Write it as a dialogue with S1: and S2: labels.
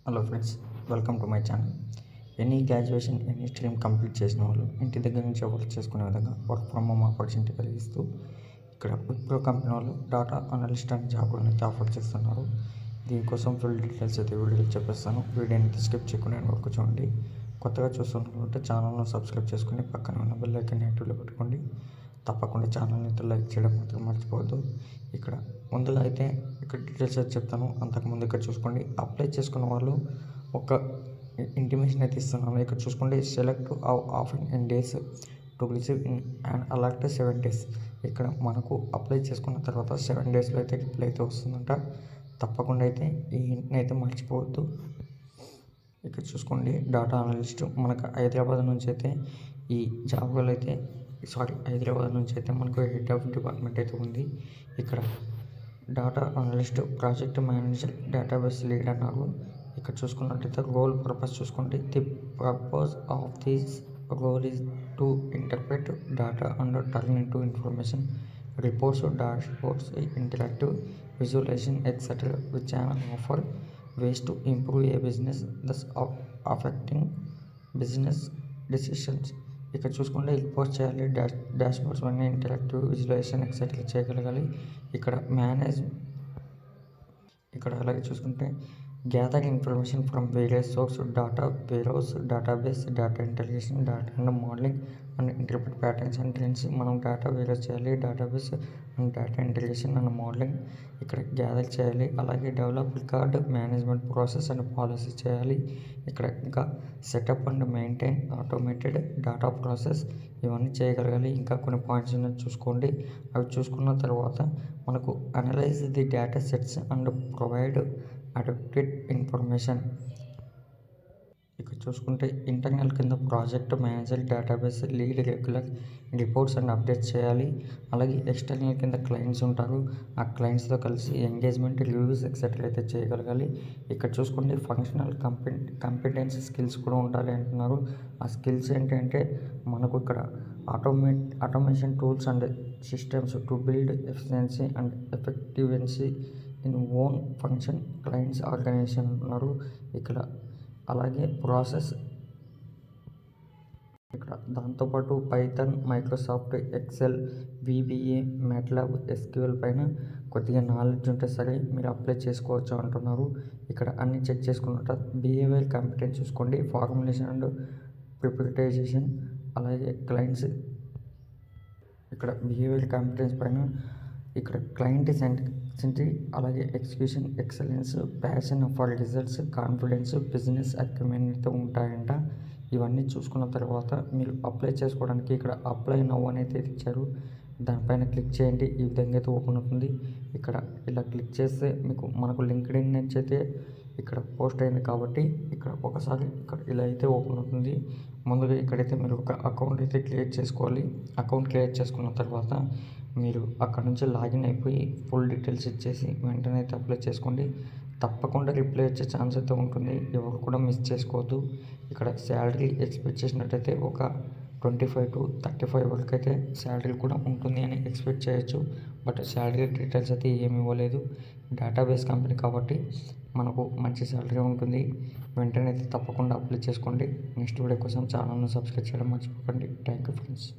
S1: Hello friends, welcome to my channel. Any graduation any stream complete చేసిన వాళ్ళు ఇంటి దగ్గర నుంచి వర్క్ చేసుకునే విధంగా వర్క్ ఫ్రమ్ హోమ్ ఆపర్చునిటీ కలిగిస్తూ ఇక్కడ విప్రో కంపెనీ వాళ్ళు డేటా అనలిస్ట్ అండ్ జాబ్లను అయితే ఆఫర్ చేస్తున్నారు. దీనికోసం ఫుల్ డీటెయిల్స్ అయితే వీడియోలో చెప్పేస్తాను. వీడియోని స్కిప్ చేయకుండా వరకు చూడండి. కొత్తగా చూస్తున్నట్లయితే ఛానల్ను సబ్స్క్రైబ్ చేసుకుని పక్కన ఉన్న బెల్ ఐకాన్ యాక్టివ్లో పెట్టుకోండి. తప్పకుండా ఛానల్ని అయితే లైక్ చేయడం మాత్రం మర్చిపోవద్దు. ఇక్కడ ముందుగా అయితే ఇక్కడ డీటెయిల్స్ అయితే చెప్తాను. అంతకుముందు ఇక్కడ చూసుకోండి, అప్లై చేసుకున్న వాళ్ళు ఒక ఇంటిమేషన్ అయితే ఇస్తున్నాను. ఇక్కడ చూసుకోండి, select of in days to receive in and allot 7 days. ఇక్కడ మనకు అప్లై చేసుకున్న తర్వాత 7 daysలో అయితే రిప్లై అయితే వస్తుందంట. తప్పకుండా అయితే ఈ ఇంటిని అయితే మర్చిపోవద్దు. ఇక్కడ చూసుకోండి, డేటా అనలిస్ట్ మనకు హైదరాబాద్ నుంచి అయితే ఈ జాబ్లో అయితే హైదరాబాద్ నుంచి అయితే మనకు హెడ్ ఆఫ్ డిపార్ట్మెంట్ అయితే ఉంది. ఇక్కడ data analyst, project manager, database lead అన్నారు. ఇక్కడ చూసుకున్నట్లయితే రోల్ పర్పస్ చూసుకోండి. The purpose of this role is to interpret data and turn into information, reports, dashboards, interactive visualisation etcetera which can offer ways to improve a business thus affecting business decisions. ఇక్కడ చూసుకుంటే report చేయాలి, dashboards అన్నీ interactive visualisation etcetera చేయగలగాలి. ఇక్కడ ఇక్కడ అలాగే చూసుకుంటే gather information from various source, data warehouse, database, data intelligence, data and modelling and interpret patterns and trends. మనం డేటా వేర్హౌస్ చేయాలి, database and data intelligence and modelling ఇక్కడ గ్యాదర్ చేయాలి. అలాగే develop record management process and policy చేయాలి. ఇక్కడ ఇంకా setup and maintain automated data process ఇవన్నీ చేయగలగాలి. ఇంకా కొన్ని పాయింట్స్ చూసుకోండి. అవి చూసుకున్న తర్వాత మనకు analyse the data sets and provide adequate information. ఇక్కడ చూసుకుంటే ఇంటర్నల్ కింద project manager, database lead regular reports and updates చేయాలి. అలాగే ఎక్స్టర్నల్ కింద క్లయింట్స్ ఉంటారు. ఆ క్లయింట్స్తో కలిసి ఎంగేజ్మెంట్, రివ్యూస్ ఎక్సెట్రా అయితే చేయగలగాలి. ఇక్కడ చూసుకోండి, ఫంక్షనల్ కంపిటెన్సీ స్కిల్స్ కూడా ఉండాలి అంటున్నారు. ఆ స్కిల్స్ ఏంటంటే మనకు ఇక్కడ automation tools and systems to build efficiency and effectiveness in own function clients organization అంటున్నారు. ఇక్కడ అలాగే ప్రాసెస్ ఇక్కడ దాంతోపాటు Python, Microsoft Excel, VBA, MATLAB, SQL పైన కొద్దిగా నాలెడ్జ్ ఉంటే సరే మీరు అప్లై చేసుకోవచ్చు అంటున్నారు. ఇక్కడ అన్ని చెక్ చేసుకున్నట్టు బిహేవియర్ కాంపిటెన్స్ చూసుకోండి, ఫార్ములేషన్ అండ్ ప్రిపరేటైజేషన్. అలాగే క్లయింట్స్ ఇక్కడ బిహేవియర్ కాంపిటెన్స్ పైన ఇక్కడ క్లయింట్ సెంట్రిసిటీ, అలాగే execution excellence, passion for results, confidence, business acumen అయితే ఉంటాయంట. ఇవన్నీ చూసుకున్న తర్వాత మీరు అప్లై చేసుకోవడానికి ఇక్కడ అప్లై నౌ అనేది ఇచ్చారు. దానిపైన క్లిక్ చేయండి. ఈ విధంగా అయితే ఓపెన్ అవుతుంది. ఇక్కడ ఇలా క్లిక్ చేస్తే మనకు లింక్డ్ఇన్ నుంచి అయితే ఇక్కడ పోస్ట్ అయింది కాబట్టి ఇక్కడ ఒకసారి ఇక్కడ ఇలా అయితే ఓపెన్ అవుతుంది. ముందుగా ఇక్కడైతే మీరు ఒక అకౌంట్ అయితే క్రియేట్ చేసుకోవాలి. అకౌంట్ క్రియేట్ చేసుకున్న తర్వాత మీరు అక్కడ నుంచి లాగిన్ అయిపోయి ఫుల్ డీటెయిల్స్ ఇచ్చేసి వెంటనే అయితే అప్లై చేసుకోండి. తప్పకుండా రిప్లై వచ్చే ఛాన్స్ అయితే ఉంటుంది. ఎవరు కూడా మిస్ చేసుకోవద్దు. ఇక్కడ శాలరీ ఎక్స్పెక్ట్ చేసినట్టయితే ఒక 25 to 35 వరకు అయితే శాలరీ కూడా ఉంటుంది అని ఎక్స్పెక్ట్ చేయొచ్చు. బట్ శాలరీ డీటెయిల్స్ అయితే ఏమి ఇవ్వలేదు. డేటాబేస్ కంపెనీ కాబట్టి మనకు మంచి శాలరీ ఉంటుంది. వెంటనే అయితే తప్పకుండా అప్లై చేసుకోండి. నెక్స్ట్ వీడియో కోసం ఛానల్ను సబ్స్క్రైబ్ చేయడం మర్చిపోకండి. Thank you friends.